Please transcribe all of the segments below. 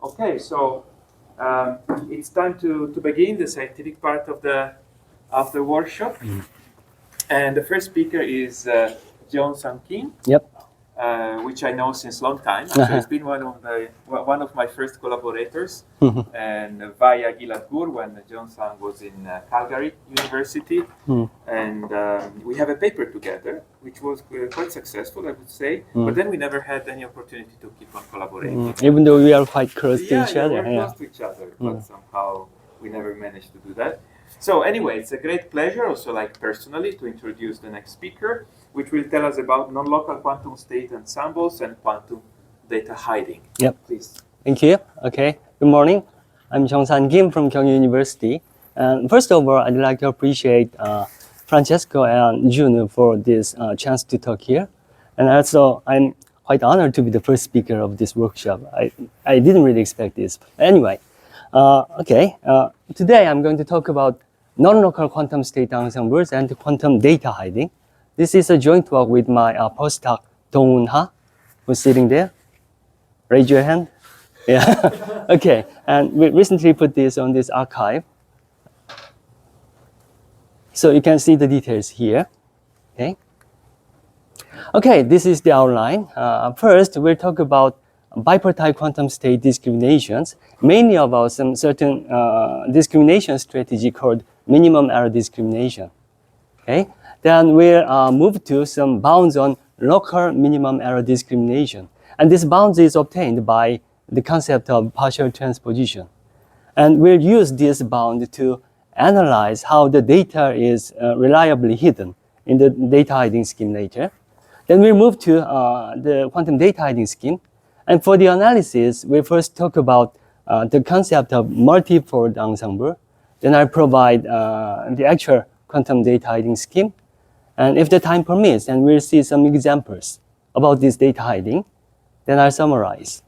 Okay, so it's time to begin the scientific part of the workshop. And the first speaker is Jeong Kim. Yep. Which I know since long time. So it's been one of my first collaborators, and via Gilad Gur when Jeong was in Calgary University, and we have a paper together, which was quite successful, I would say. But then we never had any opportunity to keep on collaborating. Even though we are quite close to each other. We're close to each other, but somehow we never managed to do that. So anyway, it's a great pleasure, also like personally, to introduce the next speaker, which will tell us about non-local quantum state ensembles and quantum data hiding. Yep. Please. Thank you. Okay. Good morning. I'm Jeong Kim from Jeong University. And first of all, I'd like to appreciate Francesco and June for this chance to talk here. And also, I'm quite honored to be the first speaker of this workshop. I didn't really expect this. Anyway, today I'm going to talk about non-local quantum state ensembles and quantum data hiding. This is a joint work with my postdoc, Dong-Hoon Ha, who's sitting there. Raise your hand. Yeah. Okay. And we recently put this on this archive. So you can see the details here. Okay. Okay, this is the outline. First, we'll talk about bipartite quantum state discriminations, mainly about some certain discrimination strategy called minimum error discrimination. Okay. Then we'll move to some bounds on local minimum error discrimination. And this bound is obtained by the concept of partial transposition. And we'll use this bound to analyze how the data is reliably hidden in the data hiding scheme later. Then we'll move to the quantum data hiding scheme. And for the analysis, we'll first talk about the concept of multi-fold ensemble. Then I'll provide the actual quantum data hiding scheme. And if the time permits, and we'll see some examples about this data hiding, then I'll summarize.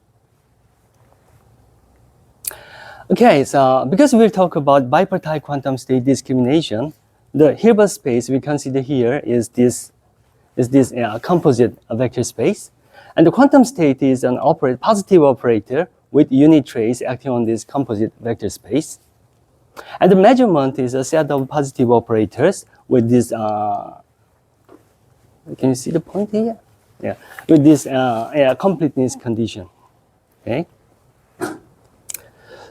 Okay, so because we'll talk about bipartite quantum state discrimination, the Hilbert space we consider here is this composite vector space. And the quantum state is an positive operator with unit trace acting on this composite vector space. And the measurement is a set of positive operators with this can you see the point here? Yeah, with this completeness condition. Okay.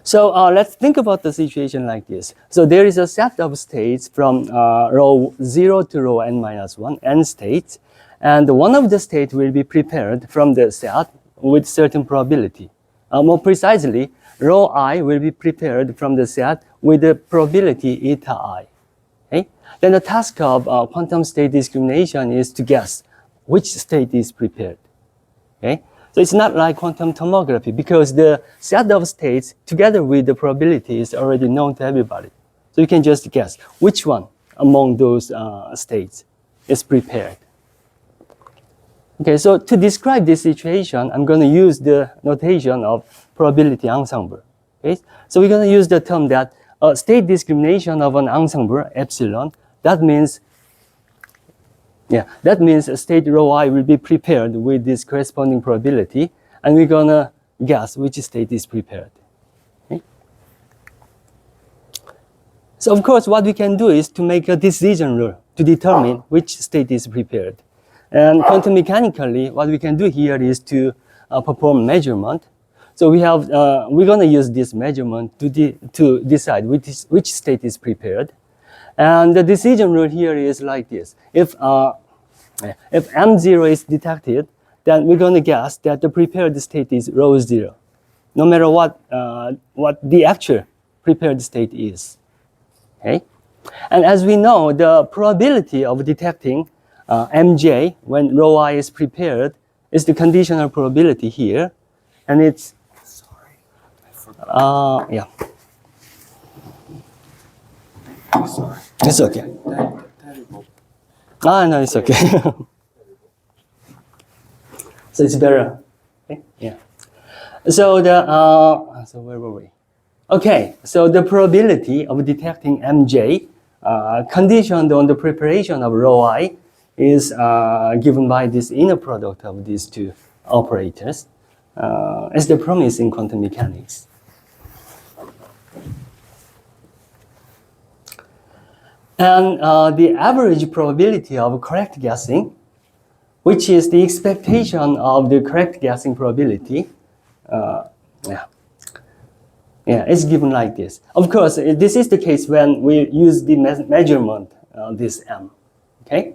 So let's think about the situation like this. So there is a set of states from row 0 to row n-1, n states, and one of the states will be prepared from the set with certain probability. More precisely, row I will be prepared from the set with the probability eta I. Okay? Then the task of quantum state discrimination is to guess which state is prepared. Okay? So it's not like quantum tomography because the set of states together with the probability is already known to everybody. So you can just guess which one among those states is prepared. Okay, so to describe this situation, I'm going to use the notation of probability ensemble. Okay? So we're going to use the term that state discrimination of an ensemble, epsilon, that means a state row I will be prepared with this corresponding probability, and we're gonna guess which state is prepared. Okay? So of course, what we can do is to make a decision rule to determine which state is prepared. And quantum mechanically, what we can do here is to perform measurement. So we're gonna use this measurement to decide which state is prepared. And the decision rule here is like this. If M0 is detected, then we're going to guess that the prepared state is row 0, no matter what the actual prepared state is. Okay? And as we know, the probability of detecting MJ when row I is prepared is the conditional probability here. And it's, sorry, I forgot. Yeah. Sorry. It's okay. Terrible. No, it's okay. So it's better. Okay? Yeah. So so where were we? Okay. So the probability of detecting MJ conditioned on the preparation of row I is given by this inner product of these two operators. as the promise in quantum mechanics. And the average probability of correct guessing, which is the expectation of the correct guessing probability, it's given like this. Of course, this is the case when we use the measurement, this m, okay?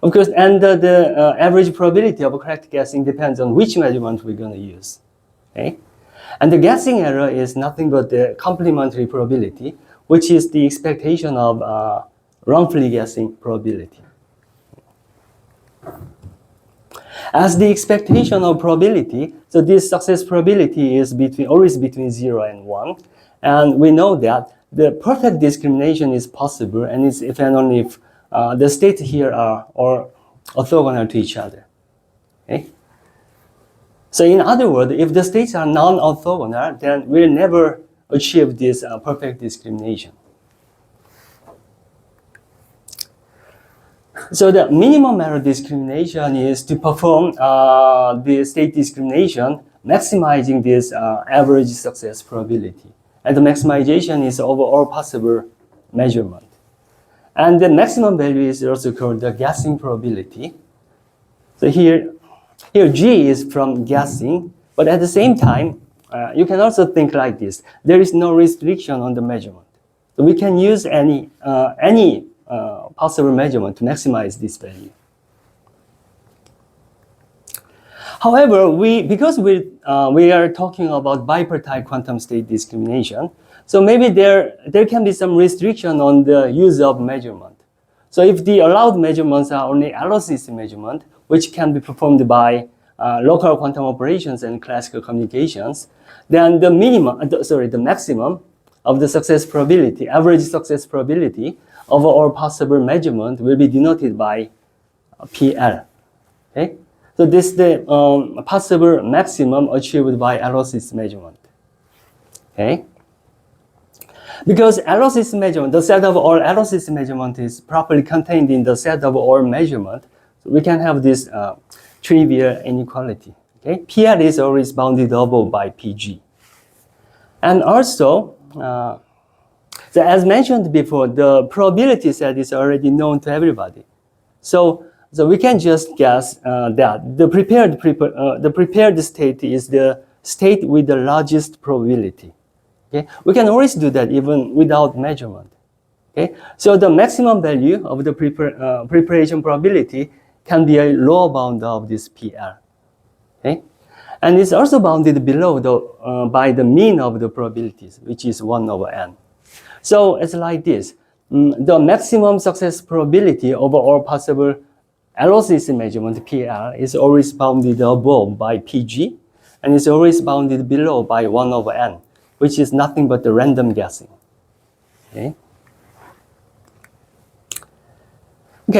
Of course, and the average probability of correct guessing depends on which measurement we're going to use, okay? And the guessing error is nothing but the complementary probability, which is the expectation of wrongfully guessing probability. As the expectation of probability, so this success probability is always between 0 and 1. And we know that the perfect discrimination is possible, and it's if and only if the states here are orthogonal to each other. Okay? So in other words, if the states are non-orthogonal, then we'll never achieve this perfect discrimination. So the minimum error discrimination is to perform the state discrimination, maximizing this average success probability. And the maximization is over all possible measurement. And the maximum value is also called the guessing probability. So here G is from guessing, but at the same time, you can also think like this. There is no restriction on the measurement. So we can use any possible measurement to maximize this value. However, because we are talking about bipartite quantum state discrimination, so maybe there can be some restriction on the use of measurement. So if the allowed measurements are only LOCC measurement, which can be performed by local quantum operations and classical communications, then the maximum of the success probability, average success probability of all possible measurement will be denoted by PL. Okay? So this is the possible maximum achieved by LOCC measurement. Okay? Because LOCC measurement, the set of all LOCC measurement is properly contained in the set of all measurement, so we can have this trivial inequality. Okay? PL is always bounded above by PG. And also, so as mentioned before, the probability set is already known to everybody. So we can just guess that the prepared state is the state with the largest probability. Okay? We can always do that even without measurement. Okay? So the maximum value of the preparation probability can be a lower bound of this PL. Okay? And it's also bounded below by the mean of the probabilities, which is 1 over n. So it's like this. The maximum success probability over all possible LOCC measurement, PL, is always bounded above by PG, and is always bounded below by 1 over n, which is nothing but the random guessing. Okay,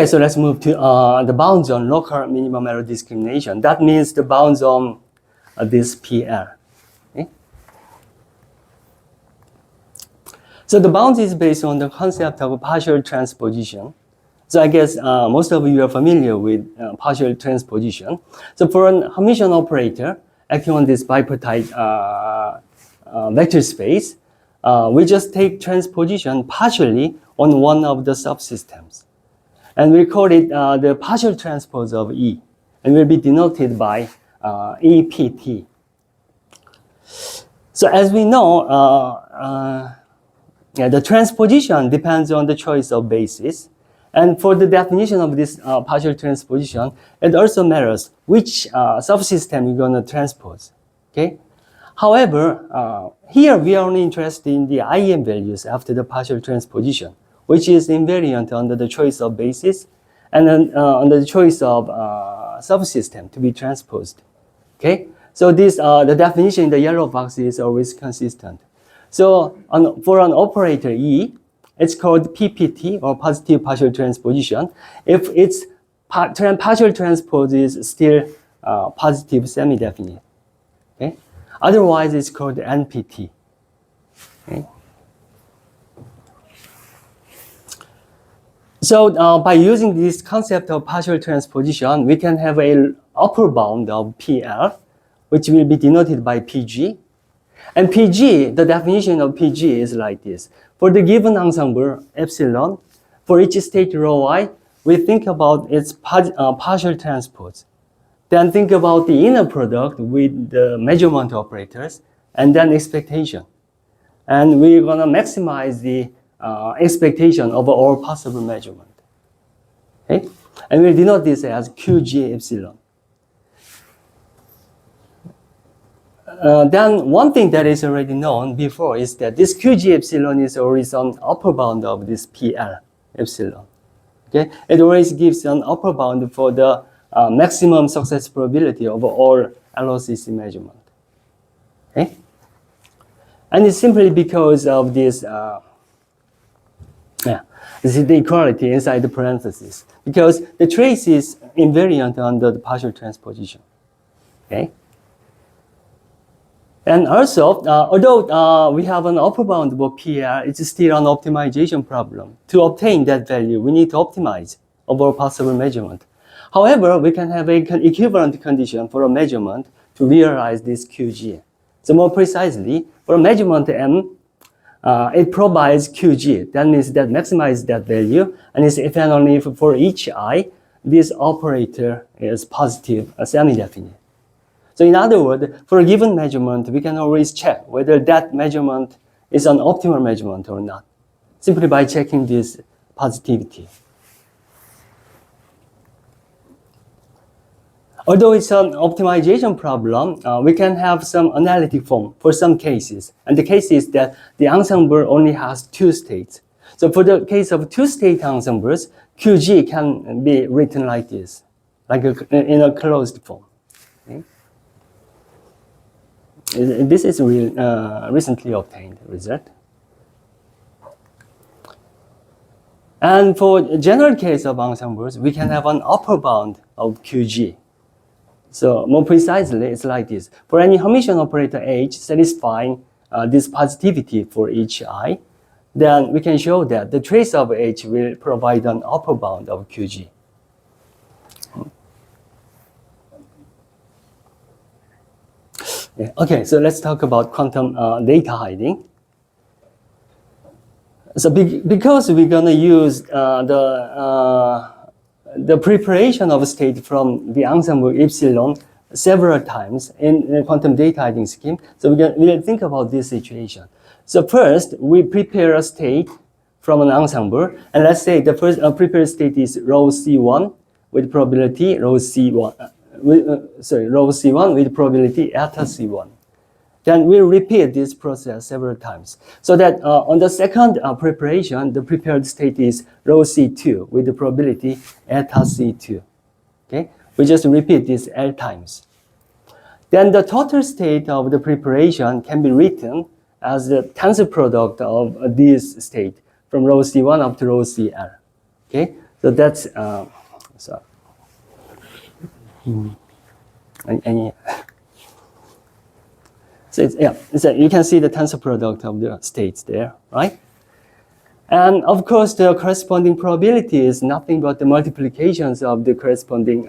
so let's move to the bounds on local minimum error discrimination. That means the bounds on this PL. So the bounds is based on the concept of partial transposition. So I guess most of you are familiar with partial transposition. So for an Hermitian operator acting on this bipartite vector space, we just take transposition partially on one of the subsystems. And we call it the partial transpose of E, and will be denoted by EPT. So as we know, the transposition depends on the choice of basis. And for the definition of this partial transposition, it also matters which subsystem you're going to transpose. Okay? However, here we are only interested in the IM values after the partial transposition, which is invariant under the choice of basis and then under the choice of subsystem to be transposed. Okay? So this, the definition in the yellow box is always consistent. So for an operator E, it's called PPT, or positive partial transposition, if its partial transpose is still positive semi-definite. Okay? Otherwise, it's called NPT. Okay? So by using this concept of partial transposition, we can have an upper bound of PL, which will be denoted by PG. And PG, the definition of PG is like this. For the given ensemble, epsilon, for each state rho I, we think about its partial transpose. Then think about the inner product with the measurement operators, and then expectation. And we're gonna maximize the expectation over all possible measurement. Okay? And we'll denote this as QG epsilon. Then one thing that is already known before is that this QG epsilon is always an upper bound of this PL epsilon. Okay? It always gives an upper bound for the maximum success probability of all LOCC measurement. Okay? And it's simply because of this, this is the equality inside the parentheses, because the trace is invariant under the partial transposition. Okay? And also, although we have an upper bound for PR, it's still an optimization problem. To obtain that value, we need to optimize over possible measurement. However, we can have an equivalent condition for a measurement to realize this QG. So more precisely, for a measurement M, it provides QG. That means that maximizes that value, and it's if and only if for each I, this operator is positive, semi-definite. So in other words, for a given measurement, we can always check whether that measurement is an optimal measurement or not, simply by checking this positivity. Although it's an optimization problem, we can have some analytic form for some cases. And the case is that the ensemble only has two states. So for the case of two-state ensembles, QG can be written like this, like in a closed form. Okay? This is recently obtained result. And for general case of ensembles, we can have an upper bound of QG. So more precisely, it's like this. For any Hermitian operator H satisfying this positivity for each I, then we can show that the trace of H will provide an upper bound of QG. Yeah. Okay, so let's talk about quantum data hiding. So because we're gonna use the preparation of a state from the ensemble epsilon several times in a quantum data hiding scheme, so we'll think about this situation. So first, we prepare a state from an ensemble, and let's say the first prepared state is rho C1 with probability rho C1. Rho C1 with probability eta C1. Then we'll repeat this process several times. So that on the second preparation, the prepared state is rho C2 with the probability eta C2. Okay? We just repeat this L times. Then the total state of the preparation can be written as the tensor product of this state from rho C1 up to rho CL. Okay? So that's, So you can see the tensor product of the states there, right? And of course, the corresponding probability is nothing but the multiplications of the corresponding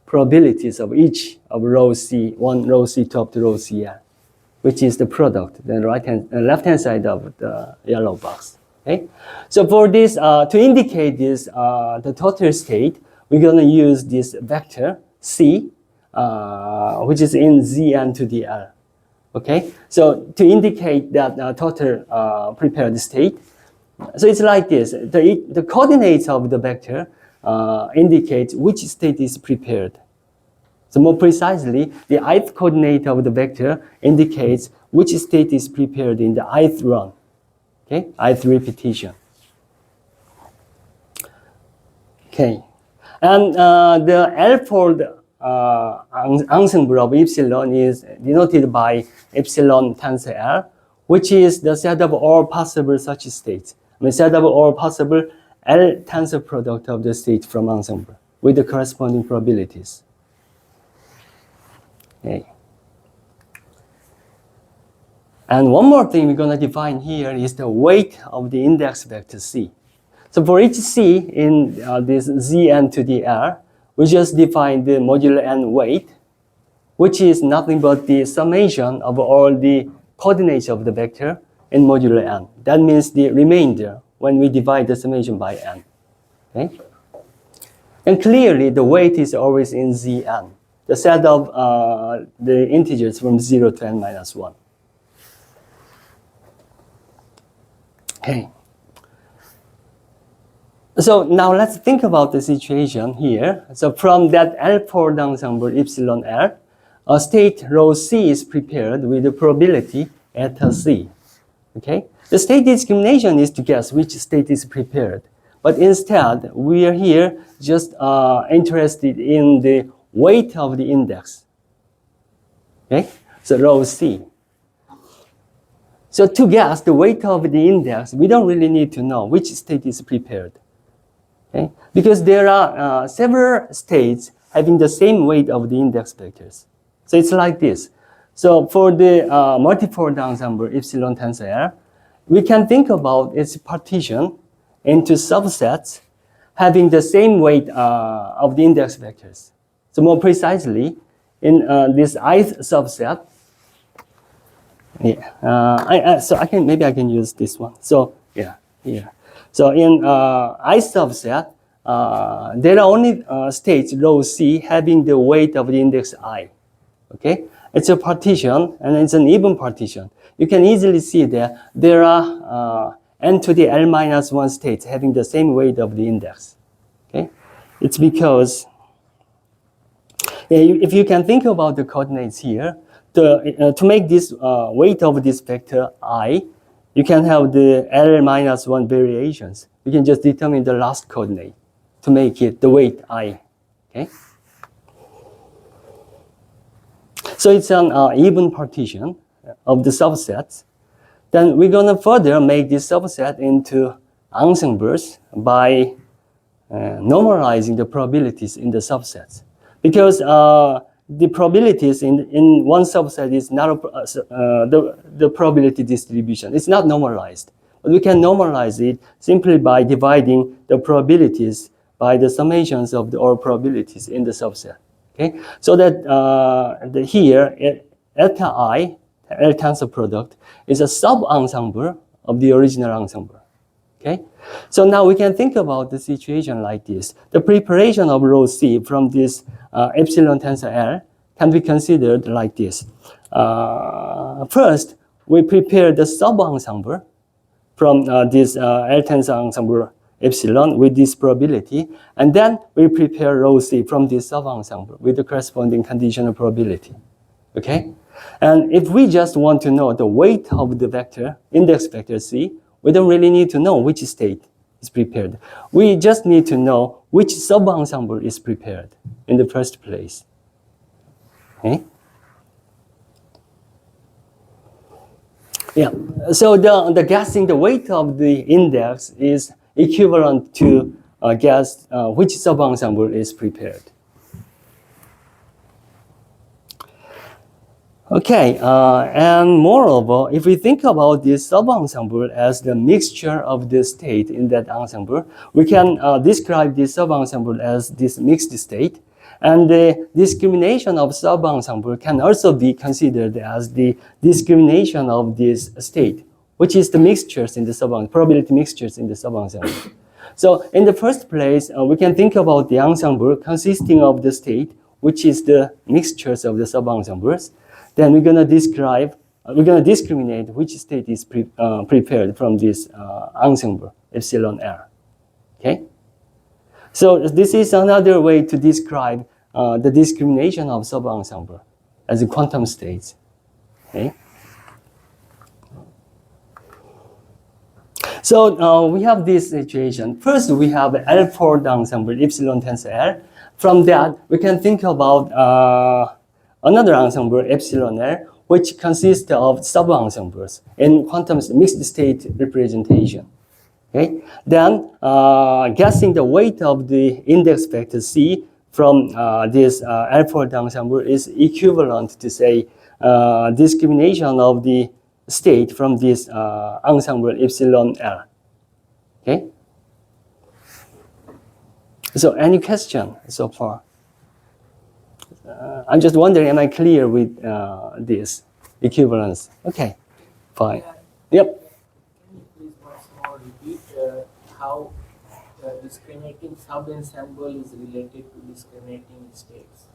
probabilities of each of rho C1, rho C2 up to rho CL, which is the product, the left-hand side of the yellow box. Okay? So for this, to indicate this, the total state, we're gonna use this vector C, which is in Zn to the L. Okay, so to indicate that total prepared state, so it's like this. The coordinates of the vector indicates which state is prepared. So more precisely, the ith coordinate of the vector indicates which state is prepared in the ith run. Okay, ith repetition. Okay, and the L-fold ensemble of epsilon is denoted by epsilon tensor L, which is the set of all possible such states. I mean, set of all possible L tensor product of the state from ensemble with the corresponding probabilities. Okay. And one more thing we're going to define here is the weight of the index vector C. So for each C in this Zn to the L, we just define the modular n weight. which is nothing but the summation of all the coordinates of the vector in modulo n. That means the remainder when we divide the summation by n. Okay? And clearly, the weight is always in Zn, the set of the integers from 0 to n minus 1. Okay. So now let's think about the situation here. So from that L4 ensemble epsilon L, a state rho C is prepared with the probability eta C. Okay? The state discrimination is to guess which state is prepared. But instead, we are here just interested in the weight of the index. Okay? So rho C. So to guess the weight of the index, we don't really need to know which state is prepared. Okay? Because there are several states having the same weight of the index vectors. So it's like this. So for the multifold ensemble epsilon tensor L, we can think about its partition into subsets having the same weight of the index vectors. So more precisely, in this ith subset, so maybe I can use this one. So yeah, here. So in I subset, there are only states rho C having the weight of the index I. Okay, it's a partition and it's an even partition. You can easily see that there are n to the L minus 1 states having the same weight of the index. Okay, it's because if you can think about the coordinates here, to make this weight of this vector I, you can have the L minus 1 variations. You can just determine the last coordinate to make it the weight I. Okay? So it's an even partition of the subsets. Then we're going to further make this subset into ensembles by normalizing the probabilities in the subsets. Because the probabilities in one subset is not the probability distribution. It's not normalized. But we can normalize it simply by dividing the probabilities by the summations of all probabilities in the subset. Okay? So that here, eta I, L tensor product, is a sub-ensemble of the original ensemble. Okay? So now we can think about the situation like this. The preparation of rho C from this epsilon tensor L can be considered like this. First, we prepare the sub-ensemble from this L tensor ensemble epsilon with this probability, and then we prepare rho C from this sub-ensemble with the corresponding conditional probability. Okay? And if we just want to know the weight of the vector, index vector C, we don't really need to know which state is prepared. We just need to know which sub-ensemble is prepared in the first place. Okay? Yeah, so the guessing the weight of the index is equivalent to guess which sub-ensemble is prepared. Okay, and moreover, if we think about this sub-ensemble as the mixture of the state in that ensemble, we can describe this sub-ensemble as this mixed state. And the discrimination of sub-ensemble can also be considered as the discrimination of this state, which is the mixtures in the sub-ensemble, probability mixtures in the sub-ensemble. So in the first place, we can think about the ensemble consisting of the state, which is the mixtures of the sub-ensembles. Then we're going to discriminate which state is prepared from this ensemble, epsilon L. Okay? So this is another way to describe the discrimination of sub-ensemble as a quantum states. Okay? So we have this situation. First, we have L4 ensemble, epsilon tensor L. From that, we can think about another ensemble, epsilon L, which consists of sub-ensembles in quantum mixed state representation. Okay? Then, guessing the weight of the index vector C from this L4 ensemble is equivalent to, say, discrimination of the state from this ensemble epsilon L. Okay? So, any question so far? I'm just wondering, am I clear with this equivalence? Okay, fine. Yep. Can you please once more repeat how discriminating sub-ensemble is related to discriminating states?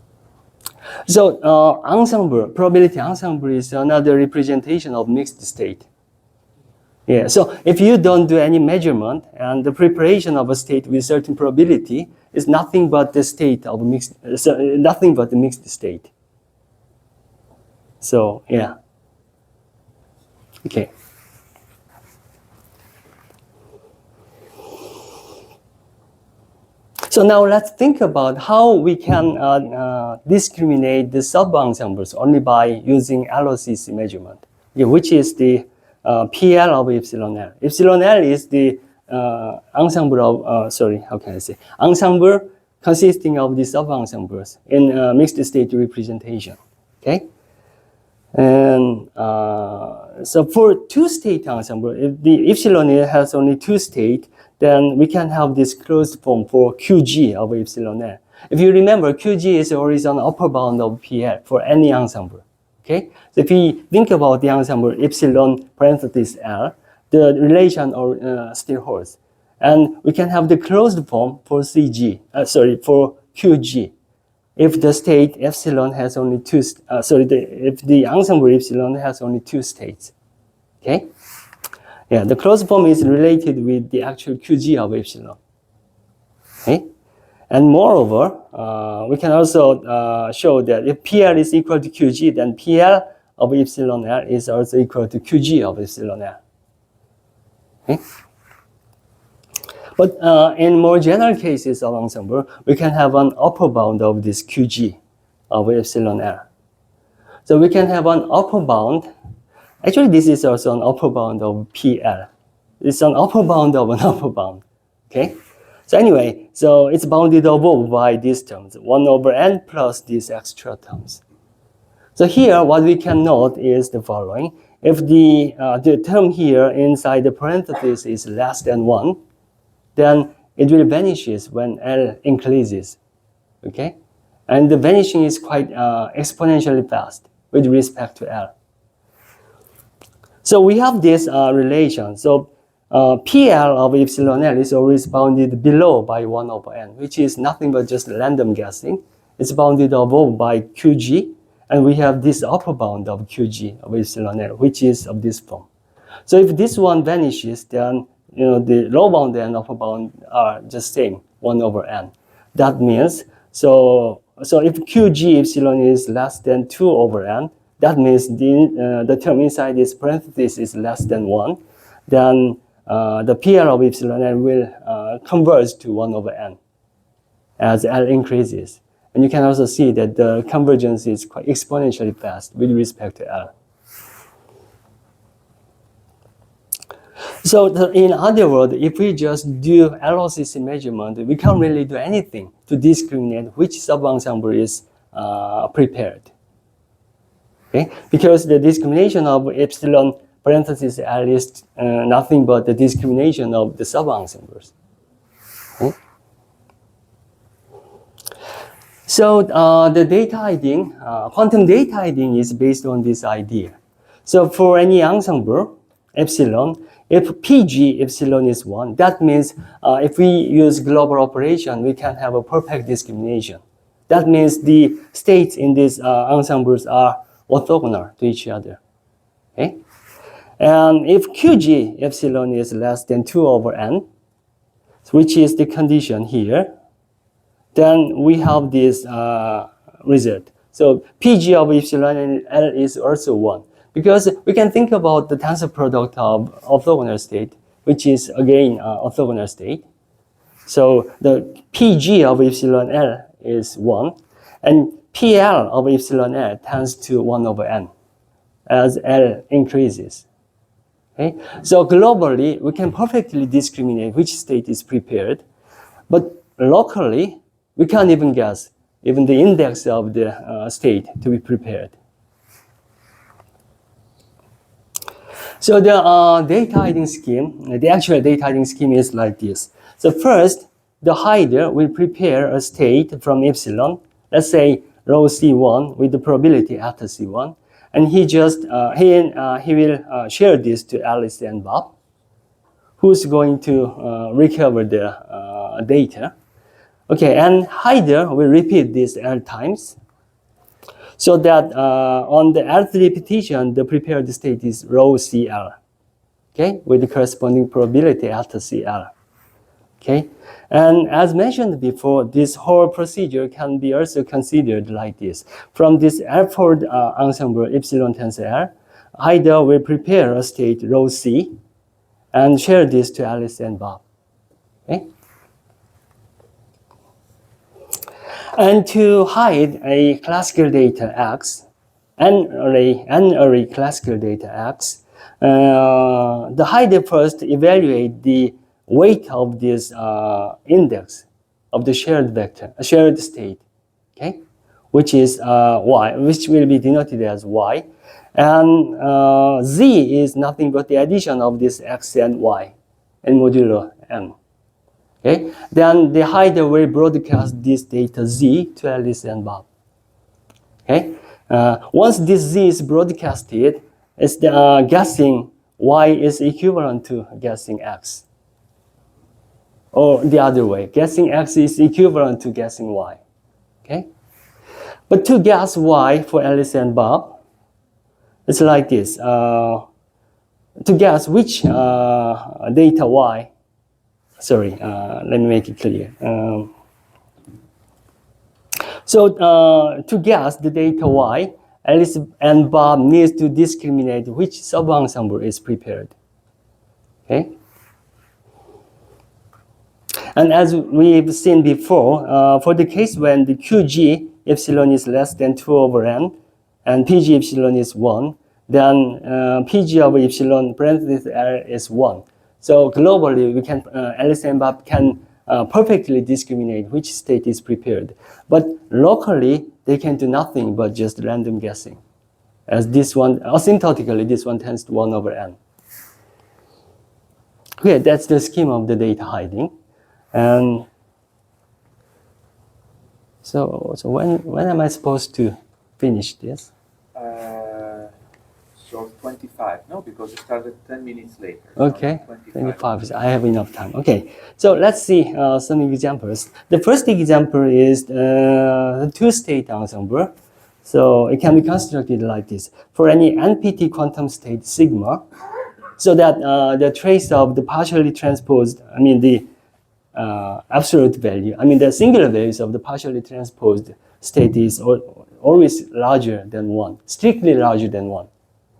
So ensemble, probability ensemble is another representation of mixed state. Yeah, so if you don't do any measurement and the preparation of a state with certain probability is nothing but the state of mixed, nothing but the mixed state. So yeah. Okay. So now let's think about how we can discriminate the sub-ensembles only by using LOCC measurement, which is the PL of epsilon L. Epsilon L is the ensemble of, ensemble consisting of the sub-ensembles in mixed state representation, okay? And so for two-state ensemble, if the epsilon has only two states, then we can have this closed form for QG of epsilon L. If you remember, QG is always an upper bound of PL for any ensemble. Okay, so if we think about the ensemble epsilon parenthesis L, the relation still holds, and we can have the closed form for for QG, if the state epsilon has only two. If the ensemble epsilon has only two states. Okay. Yeah, the closed form is related with the actual QG of epsilon. Okay? And moreover, we can also show that if PL is equal to QG, then PL of epsilon L is also equal to QG of epsilon L. Okay? But in more general cases of ensemble, we can have an upper bound of this QG of epsilon L. So we can have an upper bound. Actually, this is also an upper bound of PL. It's an upper bound of an upper bound, okay? So anyway, so it's bounded above by these terms, 1 over n plus these extra terms. So here, what we can note is the following. If the term here inside the parenthesis is less than 1, then it will vanishes when L increases, okay? And the vanishing is quite exponentially fast with respect to L. So we have this relation. So PL of epsilon L is always bounded below by 1 over n, which is nothing but just random guessing. It's bounded above by QG, and we have this upper bound of QG of epsilon L, which is of this form. So if this one vanishes, then the low bound and upper bound are just same, 1 over n. That means, so if QG epsilon is less than 2 over n, that means the term inside this parenthesis is less than 1. Then the PL of epsilon L will converge to 1 over n as L increases. And you can also see that the convergence is quite exponentially fast with respect to L. So in other words, if we just do LOCC measurement, we can't really do anything to discriminate which sub-ensemble is prepared. Okay? Because the discrimination of epsilon parenthesis L is nothing but the discrimination of the sub-ensembles. Okay? So the data hiding, quantum data hiding is based on this idea. So for any ensemble, epsilon, if PG epsilon is 1, that means if we use global operation, we can have a perfect discrimination. That means the states in these ensembles are orthogonal to each other. Okay? And if QG epsilon is less than 2 over n, which is the condition here, then we have this result. So PG of epsilon and L is also 1. Because we can think about the tensor product of orthogonal state, which is again orthogonal state. So the PG of epsilon L is 1, and PL of epsilon L tends to 1 over n as L increases. Okay? So globally, we can perfectly discriminate which state is prepared, but locally, we can't even guess even the index of the state to be prepared. So the data hiding scheme, the actual data hiding scheme is like this. So first, the hider will prepare a state from epsilon. Let's say row C1 with the probability after C1, and he will share this to Alice and Bob, who's going to recover the data. Okay, and hider will repeat this L times, so that on the Lth repetition, the prepared state is row CL, okay, with the corresponding probability after CL. Okay, and as mentioned before, this whole procedure can be also considered like this. From this L-fold ensemble epsilon tends to L, hider will prepare a state row C and share this to Alice and Bob. Okay? And to hide a classical data X, an array classical data X, the hider first evaluate the weight of this index of the shared vector, shared state, okay, which is y, which will be denoted as y, and z is nothing but the addition of this x and y, and modulo m. Okay, then the hider will broadcast this data z to Alice and Bob. Okay, once this z is broadcasted, it's the guessing y is equivalent to guessing x. Or the other way, guessing x is equivalent to guessing y. Okay? But to guess y for Alice and Bob, it's like this. To guess which data y, sorry, let me make it clear. To guess the data y, Alice and Bob needs to discriminate which subensemble is prepared. Okay? And as we've seen before, for the case when the QG epsilon is less than 2 over n and PG epsilon is 1, then PG over epsilon parenthesis L is 1. So globally, we can Alice and Bob can perfectly discriminate which state is prepared. But locally, they can do nothing but just random guessing. As this one, asymptotically, this one tends to 1 over n. Okay, that's the scheme of the data hiding. And so when am I supposed to finish this? So 25, no? Because it started 10 minutes later. Okay, So 25. I have enough time. Okay, so let's see some examples. The first example is the two-state ensemble. So it can be constructed like this. For any NPT quantum state sigma, so that the trace of the partially transposed, the absolute value, the singular values of the partially transposed state is always larger than 1, strictly larger than 1.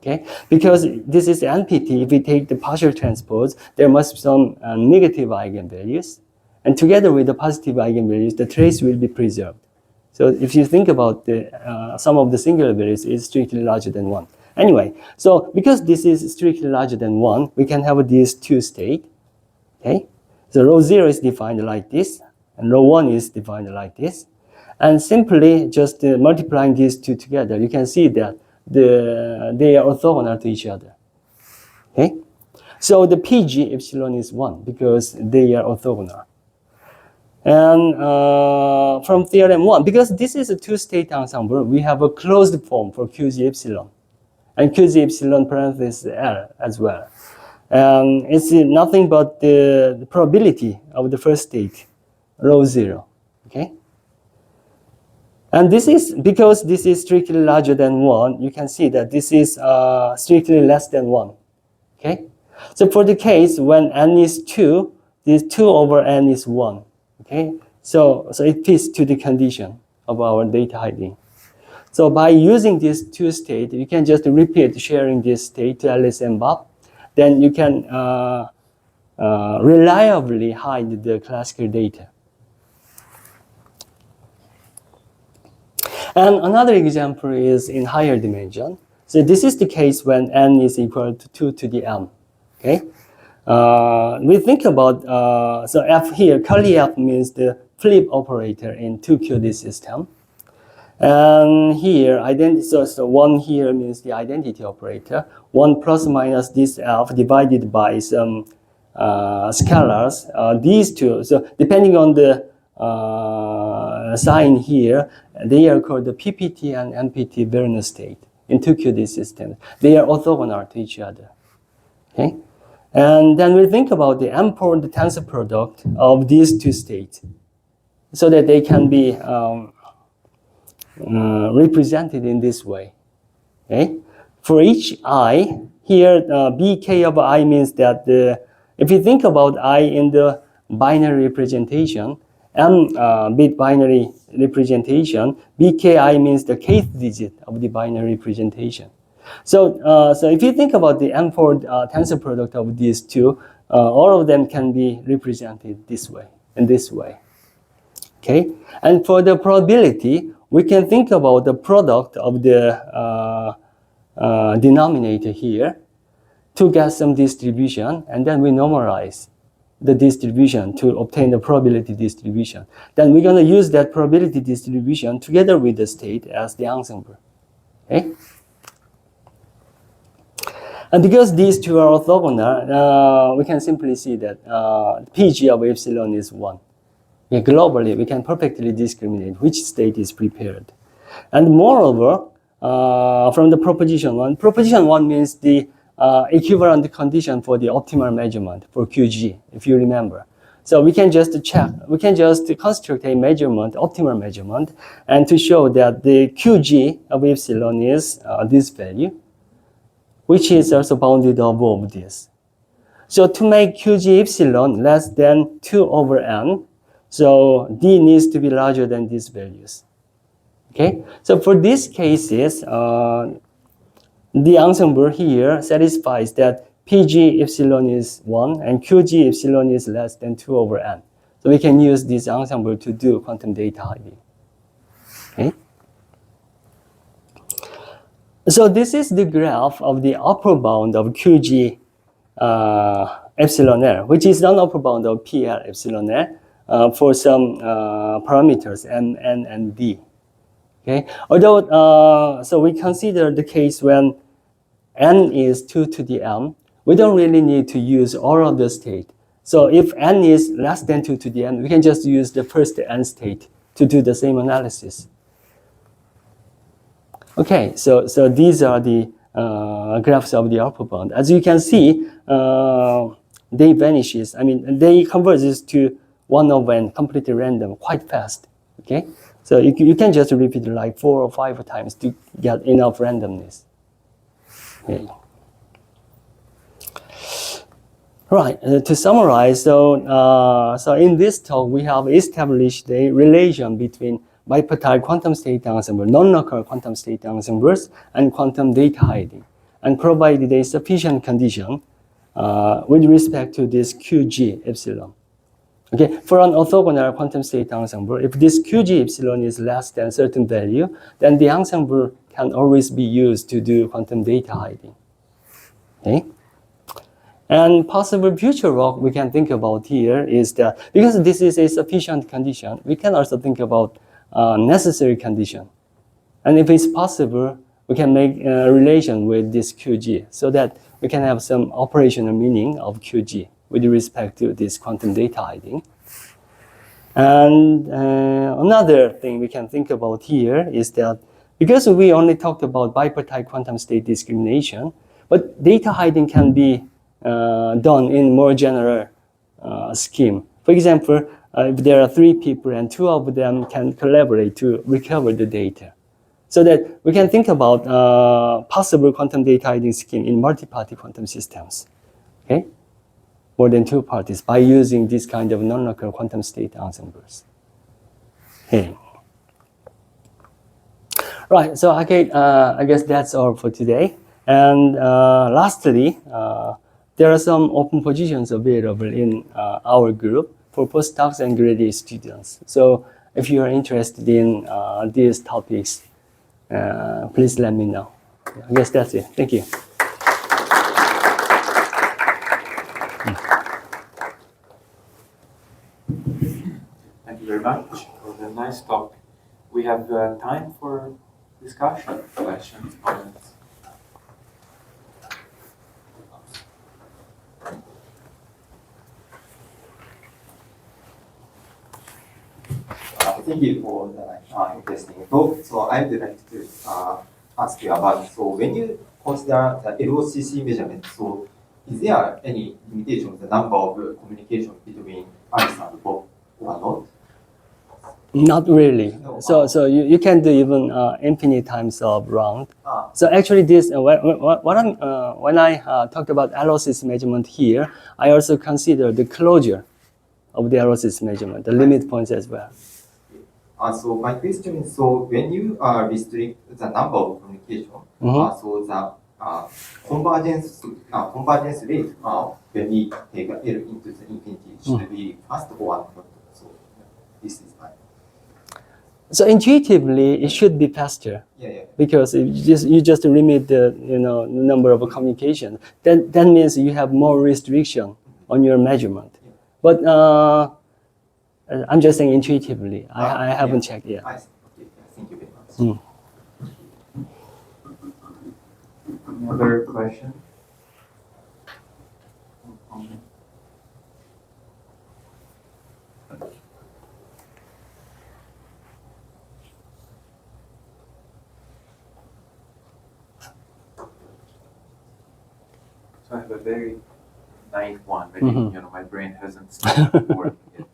Okay? Because this is NPT, if we take the partial transpose, there must be some negative eigenvalues, and together with the positive eigenvalues, the trace will be preserved. So if you think about the sum of the singular values is strictly larger than 1. Anyway, so because this is strictly larger than 1, we can have these two states. Okay? So row 0 is defined like this, and row 1 is defined like this. And simply just multiplying these two together, you can see that they are orthogonal to each other. Okay? So the PG epsilon is 1 because they are orthogonal. And from theorem 1, because this is a two-state ensemble, we have a closed form for QG epsilon. And QG epsilon parenthesis L as well. It's nothing but the probability of the first state, row 0. Okay? And this is, because this is strictly larger than 1, you can see that this is strictly less than 1. Okay? So for the case when n is 2, this 2 over n is 1. Okay? So it fits to the condition of our data hiding. So by using this two state, you can just repeat sharing this state to Alice and Bob. Then you can reliably hide the classical data. And another example is in higher dimension. So this is the case when n is equal to 2 to the m. Okay? We think about, so f here, curly f means the flip operator in 2QD system. And here, so 1 here means the identity operator. 1 plus minus this f divided by some scalars. These two, so depending on the sign here, they are called the PPT and MPT Verner state in 2QD systems. They are orthogonal to each other. Okay? And then we think about the M-port tensor product of these two states so that they can be represented in this way. Okay? For each I, here BK of I means that if you think about I in the binary representation, bit binary representation, BKI means the kth digit of the binary representation. So if you think about the M4 tensor product of these two, all of them can be represented this way, in this way. Okay, and for the probability, we can think about the product of the denominator here to get some distribution, and then we normalize the distribution to obtain the probability distribution. Then we're going to use that probability distribution together with the state as the ensemble. Okay? And because these two are orthogonal, we can simply see that PG of epsilon is 1. Yeah, globally, we can perfectly discriminate which state is prepared. And moreover, from the proposition 1 means the equivalent condition for the optimal measurement for QG, if you remember. So we can just check, we can just construct a measurement, optimal measurement, and to show that the QG of epsilon is this value, which is also bounded above this. So to make QG epsilon less than 2 over n, so D needs to be larger than these values. Okay, so for these cases, the ensemble here satisfies that PG epsilon is 1 and QG epsilon is less than 2 over n. So we can use this ensemble to do quantum data hiding. Okay. So this is the graph of the upper bound of QG epsilon L, which is non-upper bound of PL epsilon L for some parameters M, N, and D. Okay. Although, so we consider the case when N is 2 to the M, we don't really need to use all of the state. So if N is less than 2 to the M, we can just use the first N state to do the same analysis. Okay, so these are the graphs of the upper bound. As you can see, they vanishes. I mean, they converges to 1 over n, completely random, quite fast. Okay, so you can just repeat like 4 or 5 times to get enough randomness. Okay. Right. To summarize, so in this talk we have established a relation between bipartite quantum state ensemble, non-local quantum state ensembles, and quantum data hiding, and provided a sufficient condition with respect to this QG epsilon. Okay, for an orthogonal quantum state ensemble, if this QG epsilon is less than a certain value, then the ensemble can always be used to do quantum data hiding. Okay? And possible future work we can think about here is that, because this is a sufficient condition, we can also think about necessary condition. And if it's possible, we can make a relation with this QG so that we can have some operational meaning of QG with respect to this quantum data hiding. And another thing we can think about here is that because we only talked about bipartite quantum state discrimination, but data hiding can be done in more general scheme. For example, if there are 3 people and 2 of them can collaborate to recover the data, so that we can think about possible quantum data hiding scheme in multi-party quantum systems. Okay, more than 2 parties by using this kind of non-local quantum state ensembles. Okay. Right. So okay, I guess that's all for today. And lastly, there are some open positions available in our group for postdocs and graduate students. So if you are interested in these topics, please let me know. I guess that's it. Thank you. Thank you very much for the nice talk. We have time for discussion, questions, comments. Thank you for the interesting talk. So I would like to ask you about, so when you consider the LOCC measurement, so is there any limitation, the number of communication between Alice and Bob or not? Not really. No. So you can do even infinite times of round. So actually, this when I talked about LOCC measurement here, I also consider the closure of the LOCC measurement, the limit points as well. So my question is, so when you restrict the number of communication, so the convergence rate when we take L into the infinity should be fast or not? So this is my. So intuitively, it should be faster. Yeah. Because if you just limit the number of communication, then that means you have more restriction on your measurement. Yeah. But I'm just saying intuitively. I haven't checked yet. I see. Okay. Thank you very much. Any other question? So I have a very naive one. Maybe my brain hasn't started working yet.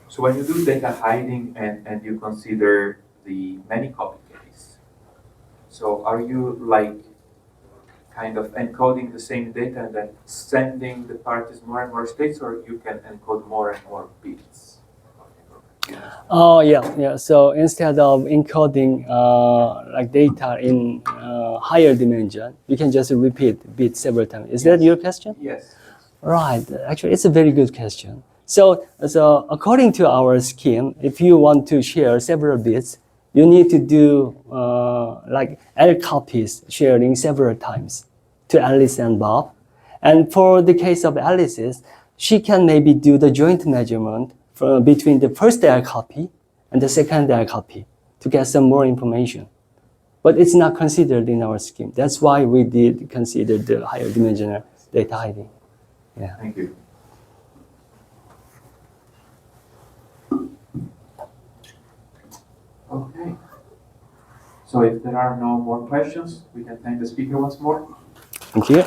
So when you do data hiding and you consider the many copy case, so are you like kind of encoding the same data and then sending the parties more and more states, or you can encode more and more bits? Oh yeah. So instead of encoding like data in higher dimension, you can just repeat bits several times. Is that your question? Yes. Right. Actually, it's a very good question. So according to our scheme, if you want to share several bits, you need to do like L copies sharing several times to Alice and Bob. And for the case of Alice's, she can maybe do the joint measurement between the first L copy and the second L copy to get some more information. But it's not considered in our scheme. That's why we did consider the higher dimensional data hiding. Yeah. Thank you. Okay. So if there are no more questions, we can thank the speaker once more. Thank you.